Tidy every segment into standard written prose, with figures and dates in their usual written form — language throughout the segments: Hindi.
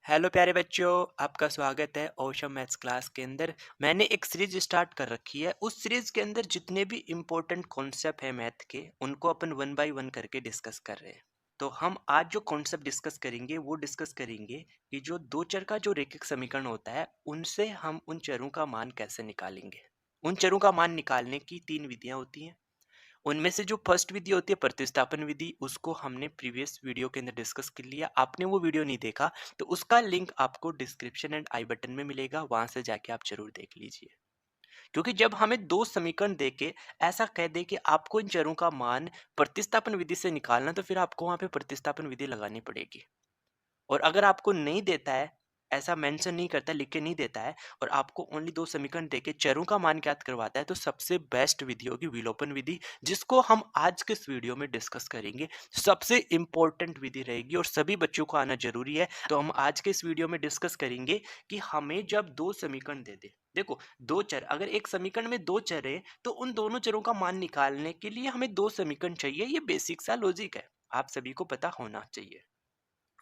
हेलो प्यारे बच्चों, आपका स्वागत है ओशम मैथ्स क्लास के अंदर। मैंने एक सीरीज स्टार्ट कर रखी है। उस सीरीज के अंदर जितने भी इम्पोर्टेंट कॉन्सेप्ट है मैथ के, उनको अपन वन बाय वन करके डिस्कस कर रहे हैं। तो हम आज जो कॉन्सेप्ट डिस्कस करेंगे वो डिस्कस करेंगे कि जो दो चर का जो रेखिक समीकरण होता है, उनसे हम उन चरों का मान कैसे निकालेंगे। उन चरों का मान निकालने की तीन विधियां होती हैं। उनमें से जो फर्स्ट विधि होती है प्रतिस्थापन विधि, उसको हमने प्रीवियस वीडियो के अंदर डिस्कस कर लिया। आपने वो वीडियो नहीं देखा तो उसका लिंक आपको डिस्क्रिप्शन एंड आई बटन में मिलेगा, वहां से जाके आप जरूर देख लीजिए। क्योंकि जब हमें दो समीकरण देके ऐसा कह दे कि आपको इन चरों का मान प्रतिस्थापन विधि से निकालना, तो फिर आपको वहां पे प्रतिस्थापन विधि लगानी पड़ेगी। और अगर आपको नहीं देता है, ऐसा मेंशन नहीं करता, लिख के नहीं देता है, और आपको ओनली दो समीकरण देके चरों का मान ज्ञात करवाता है, तो सबसे बेस्ट विधि होगी विलोपन विधि, जिसको हम आज के इस वीडियो में डिस्कस करेंगे। सबसे इंपॉर्टेंट विधि रहेगी और सभी बच्चों को आना जरूरी है। तो हम आज के इस वीडियो में डिस्कस करेंगे कि हमें जब दो समीकरण दे दे, देखो दो चर, अगर एक समीकरण में दो चर है तो उन दोनों चरों का मान निकालने के लिए हमें दो समीकरण चाहिए। ये बेसिक सा लॉजिक है, आप सभी को पता होना चाहिए।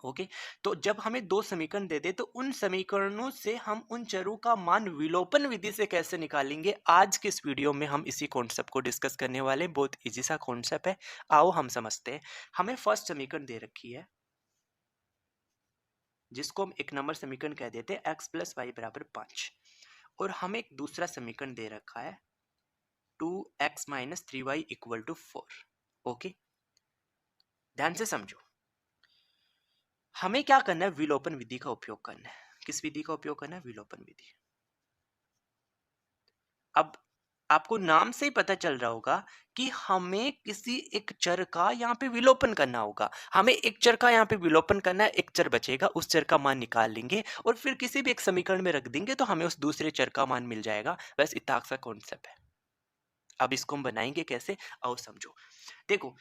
ओके। तो जब हमें दो समीकरण दे दे तो उन समीकरणों से हम उन चरों का मान विलोपन विधि से कैसे निकालेंगे, आज के इस वीडियो में हम इसी कॉन्सेप्ट को डिस्कस करने वाले हैं। बहुत इजी सा कॉन्सेप्ट है, आओ हम समझते हैं। हमें फर्स्ट समीकरण दे रखी है, जिसको हम एक नंबर समीकरण कह देते हैं, x प्लस वाई बराबर 5। और हमें एक दूसरा समीकरण दे रखा है 2x minus 3y equal to 4। Okay, ध्यान से समझो। हमें क्या करना है, विलोपन विधि का उपयोग करना है। किस विधि का उपयोग करना है? विलोपन विधि। अब आपको नाम से ही पता चल रहा होगा कि हमें किसी एक चर का यहाँ पे विलोपन करना होगा। हमें एक चर का यहाँ पे विलोपन करना है, एक चर बचेगा, उस चर का मान निकाल लेंगे और फिर किसी भी एक समीकरण में रख देंगे, तो हमें उस दूसरे चर का मान मिल जाएगा। बस इतना सा कॉन्सेप्ट है। अब इसको हम बनाएंगे कैसे, आओ समझो। देखो,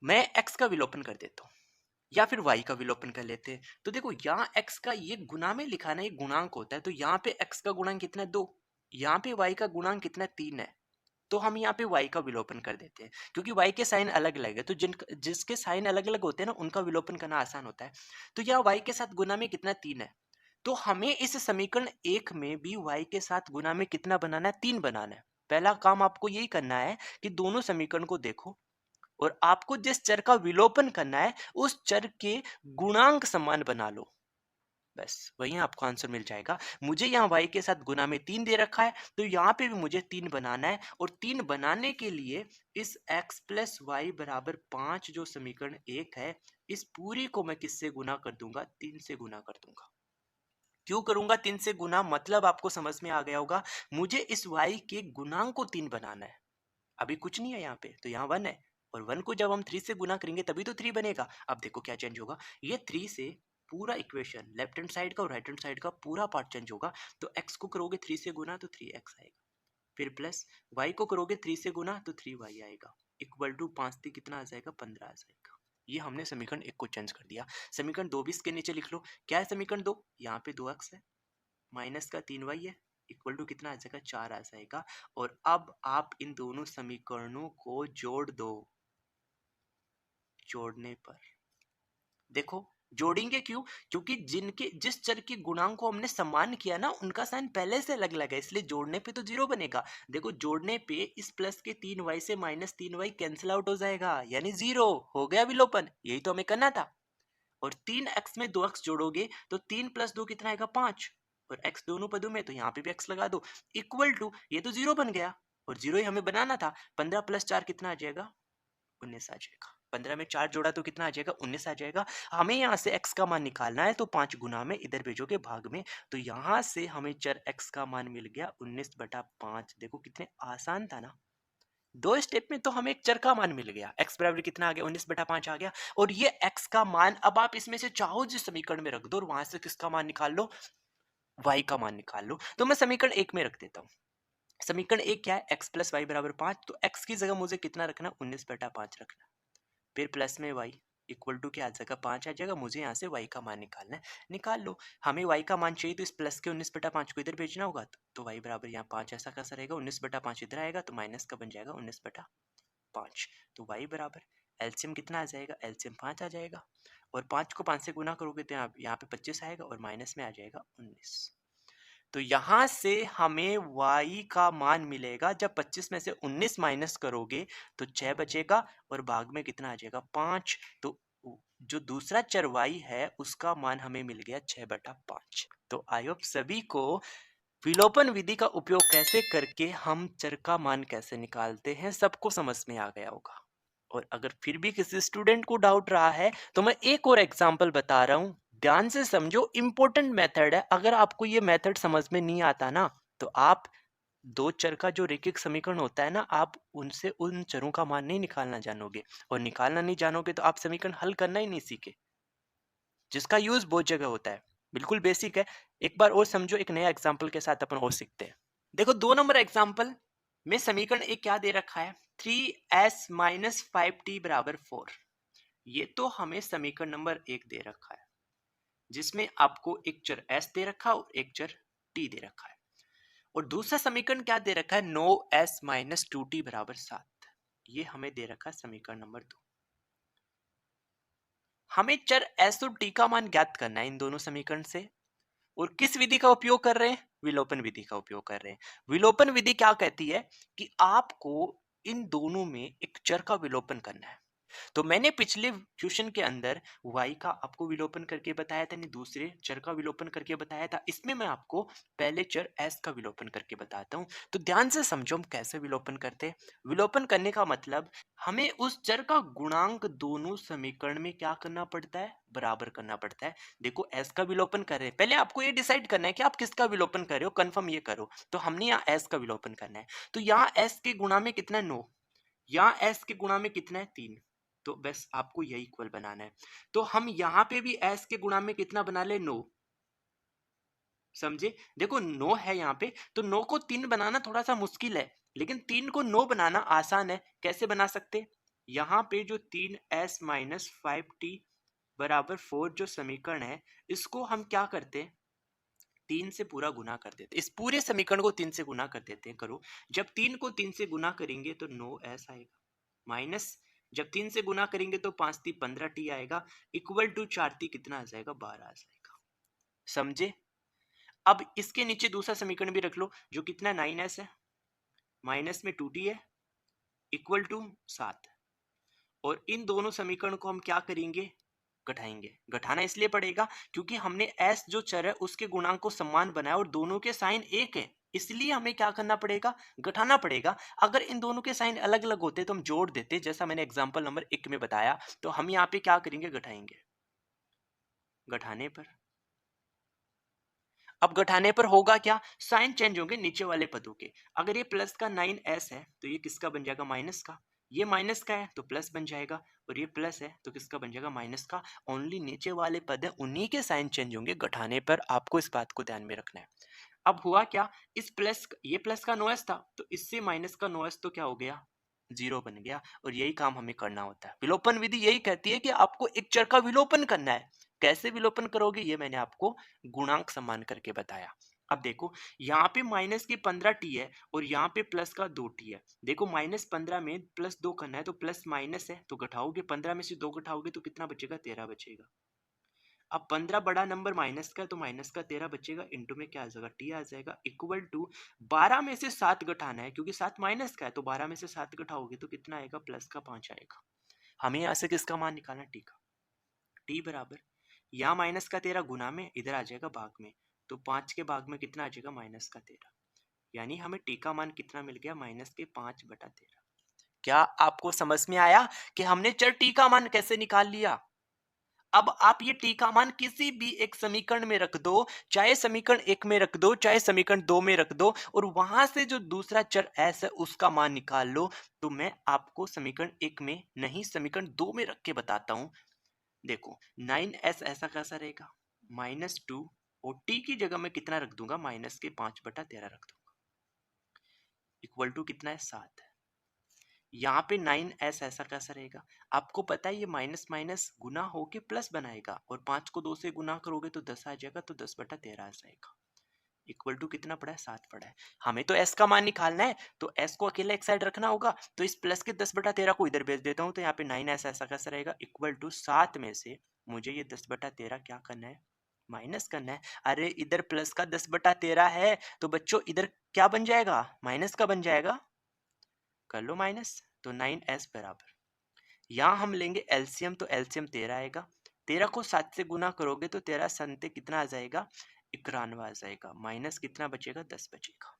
मैं x का विलोपन कर देता हूँ या फिर y का विलोपन कर लेते हैं। तो देखो, यहाँ x का ये गुना में लिखा ना, ये गुणांक होता है। तो यहाँ पे x का गुणांक कितना है? 2। यहाँ पे y का गुणांक कितना है? 3 है। तो हम यहाँ पे y का विलोपन कर देते हैं, क्योंकि y के साइन अलग अलग है। तो जिसके साइन अलग अलग होते हैं ना, उनका विलोपन करना आसान होता है। तो यहाँ y के साथ गुना में कितना? 3 है। तो हमें इस समीकरण एक में भी y के साथ गुना में कितना बनाना है? 3 बनाना है। पहला काम आपको यही करना है कि दोनों समीकरण को देखो और आपको जिस चर का विलोपन करना है उस चर के गुणांक समान बना लो। बस वहीं आपको आंसर मिल जाएगा। मुझे यहाँ y के साथ गुना में 3 दे रखा है, तो यहाँ पे भी मुझे 3 बनाना है। और 3 बनाने के लिए इस x प्लस वाई बराबर 5 जो समीकरण एक है, इस पूरी को मैं किससे गुना कर दूंगा? 3 से गुना कर दूंगा। क्यों करूंगा 3 से गुना? मतलब आपको समझ में आ गया होगा। मुझे इस y के गुणांक को 3 बनाना है। अभी कुछ नहीं है यहाँ पे, तो यहाँ 1 है। और 1 को जब हम 3 से गुना करेंगे तभी तो 3 बनेगा। अब देखो क्या चेंज होगा, ये 3 से पूरा इक्वेशन, लेफ्ट हैंड साइड का और राइट हैंड साइड का पूरा पार्ट चेंज होगा। तो x को करोगे 3 से गुना तो 3x आएगा। फिर प्लस y को करोगे 3 से गुना तो 3y आएगा। इक्वल टू 5 से कितना आ जाएगा? 15 आ जाएगा। ये हमने समीकरण एक को चेंज कर दिया। समीकरण 2 भी इसके नीचे लिख लो। क्या है समीकरण 2? यहाँ पे 2x है, माइनस का 3y है, इक्वल टू कितना आ जाएगा? 4 आ जाएगा। और अब आप इन दोनों समीकरणों को जोड़ दो। जोड़ने पर देखो, जोड़ेंगे क्यों? क्योंकि जिस चर के गुणांक को हमने समान किया ना, उनका साइन पहले से अलग अलग है, इसलिए जोड़ने पे तो 0 बनेगा। देखो, जोड़ने पे इस प्लस के 3y से माइनस 3y कैंसिल आउट हो जाएगा, यानी 0 हो गया विलोपन। यही तो हमें करना था। और 3x में 2x जोड़ोगे तो 3 प्लस 2 कितना आएगा? 5। और x दोनों पदों में, तो यहाँ पे भी x लगा दो। इक्वल टू, ये तो 0 बन गया और 0 ही हमें बनाना था। 15 प्लस 4 कितना आ जाएगा? 19 आ जाएगा। 15 में 4 जोड़ा तो कितना आ जाएगा? 19 आ जाएगा। हमें यहाँ से x का मान निकालना है, तो 5 गुना में इधर भेजोगे भाग में, तो यहाँ से हमें चर x का मान मिल गया 19/5। देखो कितने आसान था ना। दो स्टेप में तो हमें एक चर का मान मिल गया। x बराबर कितना आ गया? 19/5 आ गया। और ये x का मान अब आप इसमें से चाहो जिस समीकरण में रख दो और वहां से किसका मान निकाल लो? y का मान निकाल लो। तो मैं समीकरण एक में रख देता हूँ। समीकरण एक क्या है? x प्लस वाई बराबर 5। तो x की जगह मुझे कितना रखना? 19/5 रखना। फिर प्लस में y इक्वल टू क्या आ जाएगा? 5 आ जाएगा। मुझे यहाँ से y का मान निकालना है, निकाल लो। हमें y का मान चाहिए, तो इस प्लस के 19/5 को इधर भेजना होगा। तो y बराबर यहाँ 5 ऐसा कैसा रहेगा? 19/5 इधर आएगा तो माइनस का बन जाएगा 19/5। तो y बराबर एलसीएम कितना आ जाएगा, एलसीएम 5 आ जाएगा, और 5 को 5 से गुना करोगे तो यहाँ पे 25 आएगा और माइनस में आ जाएगा 19। तो यहाँ से हमें y का मान मिलेगा, जब 25 में से 19 माइनस करोगे तो 6 बचेगा और भाग में कितना आ जाएगा, 5। तो जो दूसरा चर y है उसका मान हमें मिल गया 6/5। तो आई होप सभी को विलोपन विधि का उपयोग कैसे करके हम चर का मान कैसे निकालते हैं सबको समझ में आ गया होगा। और अगर फिर भी किसी स्टूडेंट को डाउट रहा है तो मैं एक और एग्जांपल बता रहा हूं, ध्यान से समझो, इंपॉर्टेंट मेथड है। अगर आपको ये मेथड समझ में नहीं आता ना तो आप दो चर का जो रेखिक समीकरण होता है ना, आप उनसे उन चरों का मान नहीं निकालना जानोगे, और निकालना नहीं जानोगे तो आप समीकरण हल करना ही नहीं सीखे, जिसका यूज बहुत जगह होता है, बिल्कुल बेसिक है। एक बार और समझो, एक नया एग्जांपल के साथ अपन और सीखते हैं। देखो 2 नंबर एग्जांपल में समीकरण एक क्या दे रखा है, 3s माइनस 5t बराबर 4। ये तो हमें समीकरण नंबर 1 दे रखा है, जिसमें आपको एक चर s दे रखा है और एक चर t दे रखा है। और दूसरा समीकरण क्या दे रखा है, 9s माइनस 2t बराबर 7। ये हमें दे रखा है समीकरण नंबर 2। हमें चर s और t का मान ज्ञात करना है इन दोनों समीकरण से। और किस विधि का उपयोग कर रहे हैं, विलोपन विधि का उपयोग कर रहे हैं। विलोपन विधि क्या कहती है कि आपको इन दोनों में एक चर का विलोपन करना है। तो मैंने पिछले क्वेश्चन के अंदर y का आपको विलोपन करके बताया था, नहीं दूसरे चर का विलोपन करके बताया था। इसमें मैं आपको पहले चर s का विलोपन करके बताता हूं। तो ध्यान से समझो हम कैसे विलोपन करते हैं। विलोपन करने का मतलब हमें उस चर का गुणांक दोनों समीकरण में क्या करना पड़ता है, बराबर करना पड़ता है। देखो s का विलोपन कर रहे हैं, पहले आपको ये डिसाइड करना है कि आप किसका विलोपन कर रहे हो, कंफर्म ये करो। तो हमने यहाँ s का विलोपन करना है, तो यहाँ s के गुणा में कितना है 9, यहाँ s के गुणा में कितना है 3। तो बस आपको यही इक्वल बनाना है। तो हम यहाँ पे भी s के गुणा में कितना बना ले 9, समझे। देखो 9 है यहाँ पे, तो 9 को 3 बनाना थोड़ा सा मुश्किल है, लेकिन 3 को 9 बनाना आसान है। कैसे बना सकते, यहाँ पे जो 3s माइनस 5t बराबर 4 जो समीकरण है, इसको हम क्या करते हैं, 3 से पूरा गुना कर देते, इस पूरे समीकरण को 3 से गुना कर देते हैं। करो, जब 3 को 3 से गुना करेंगे तो 9s आएगा, माइनस जब 3 से गुना करेंगे तो 5 × 3 = 15t आएगा, इक्वल टू 4t कितना आ जाएगा, 12 आ जाएगा। समझे। अब इसके नीचे दूसरा समीकरण भी रख लो, जो कितना 9s है, माइनस में 2t है, इक्वल टू 7। और इन दोनों समीकरण को हम क्या करेंगे, घटाएंगे। घटाना इसलिए पड़ेगा क्योंकि हमने s जो चर है उसके गुणांक को समान बनाया और दोनों के साइन एक है, इसलिए हमें क्या करना पड़ेगा, घटाना पड़ेगा। अगर इन दोनों के साइन अलग अलग होते तो हम जोड़ देते, जैसा मैंने एग्जांपल नंबर 1 में बताया। तो हम यहाँ पे क्या करेंगे, घटाएंगे। घटाने पर, अब घटाने पर होगा क्या, साइन चेंज होंगे नीचे वाले पदों के। अगर ये प्लस का 9s है तो ये किसका बन जाएगा, माइनस का। ये माइनस का है तो प्लस बन जाएगा, और ये प्लस है तो किसका बन जाएगा, माइनस का। ओनली नीचे वाले पद है उन्हीं के साइन चेंज होंगे घटाने पर, आपको इस बात को ध्यान में रखना है। अब हुआ क्या, इस प्लस, ये प्लस का 9s था तो इससे माइनस का 9s तो क्या हो गया, 0 बन गया। और यही काम हमें करना होता है। विलोपन विधि यही कहती है कि आपको एक चर का विलोपन करना है। कैसे विलोपन करोगे ये मैंने आपको गुणांक समान करके बताया। अब देखो यहाँ पे माइनस की 15t है और यहाँ पे प्लस का 2t है। देखो -15 में +2 करना है तो प्लस माइनस है तो घटाओगे, 15 में से 2 घटाओगे तो कितना बचेगा, 13 बचेगा। अब 15 बड़ा नंबर माइनस का है तो माइनस का 13 बचेगा, इंटू में क्या आ जाएगा, t आ जाएगा, इक्वल टू 12 में से 7 घटाना है क्योंकि 7 माइनस का है, तो 12 में से 7 घटाओगे तो कितना आएगा, प्लस का 5 आएगा। हमें यहाँ से किसका मान निकालना, t का। t बराबर, यहाँ माइनस का 13 गुना में, इधर आ जाएगा भाग में, तो 5 के भाग में कितना आ जाएगा, माइनस का 13। यानी हमें t का मान कितना मिल गया, -5/13। क्या आपको समझ में आया कि हमने चर t का मान कैसे निकाल लिया। अब आप ये t का मान किसी भी एक समीकरण में रख दो, चाहे समीकरण 1 में रख दो, चाहे समीकरण 2 में रख दो, और वहां से जो दूसरा चर s है उसका मान निकाल लो। तो मैं आपको समीकरण 1 में नहीं, समीकरण 2 में रख के बताता हूं। देखो 9s ऐसा कैसा रहेगा, -2, और t की जगह मैं कितना रख दूंगा, -5/13 रख दूंगा, इक्वल टू कितना है, 7। यहाँ पे 9s ऐसा कैसा रहेगा, आपको पता है ये माइनस माइनस गुना होके प्लस बनाएगा, और 5 को 2 से गुना करोगे तो 10 आ जाएगा, तो 10/13 आ जाएगा। इक्वल टू कितना पड़ा है, 7 पड़ा है। हमें तो s का मान निकालना है, तो s को अकेला एक साइड रखना होगा, तो इस प्लस के 10/13 को इधर भेज देता हूँ, तो यहाँ पे 9s ऐसा कैसा रहेगा, इक्वल टू 7 में से मुझे ये 10/13 क्या करना है, माइनस करना है। अरे इधर प्लस का 10/13 है, तो बच्चों इधर क्या बन जाएगा, माइनस का बन जाएगा, कर लो माइनस, तो 9s बराबर, यहाँ हम लेंगे एलसीएम, तो एलसीएम 13 आएगा, 13 को 7 से गुना करोगे तो 13 संते कितना आ जाएगा, 91 आ जाएगा, माइनस कितना बचेगा, 10 बचेगा।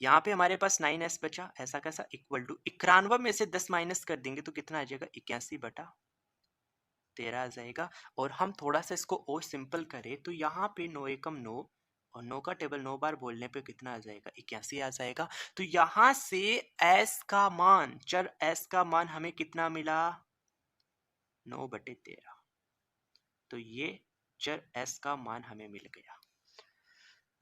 यहाँ पे हमारे पास 9s बचा, ऐसा कैसा, इक्वल टू 91 में से 10 माइनस कर देंगे तो कितना आ जाएगा, 81/13 आ जाएगा। और हम थोड़ा सा इसको और सिंपल करें तो यहाँ पे 9 एकम 9, और 9 का टेबल 9 बार बोलने पे कितना आ जाएगा, 81 आ जाएगा। तो यहाँ से s का मान, चर s का मान हमें कितना मिला, 9/13। तो ये चर s का मान हमें मिल गया।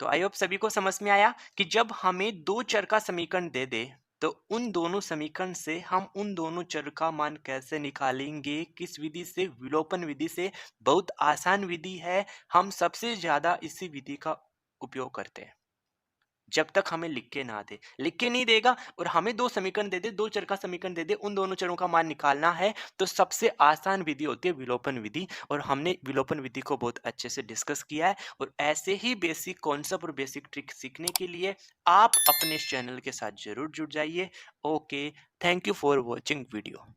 तो आई होप सभी को समझ में आया कि जब हमें दो चर का समीकरण दे दे तो उन दोनों समीकरण से हम उन दोनों चर का मान कैसे निकालेंगे, किस विधि से, विलोपन विधि से। बहुत आसान विधि है, हम सबसे ज्यादा इसी विधि का उपयोग करते हैं। जब तक हमें लिख के ना दे, लिख के नहीं देगा और हमें दो समीकरण दे दे, दो चर का समीकरण दे दे, उन दोनों चरों का मान निकालना है, तो सबसे आसान विधि होती है विलोपन विधि। और हमने विलोपन विधि को बहुत अच्छे से डिस्कस किया है। और ऐसे ही बेसिक कॉन्सेप्ट और बेसिक ट्रिक सीखने के लिए आप अपने इस चैनल के साथ जरूर जुड़ जाइए। Okay, thank you for watching video.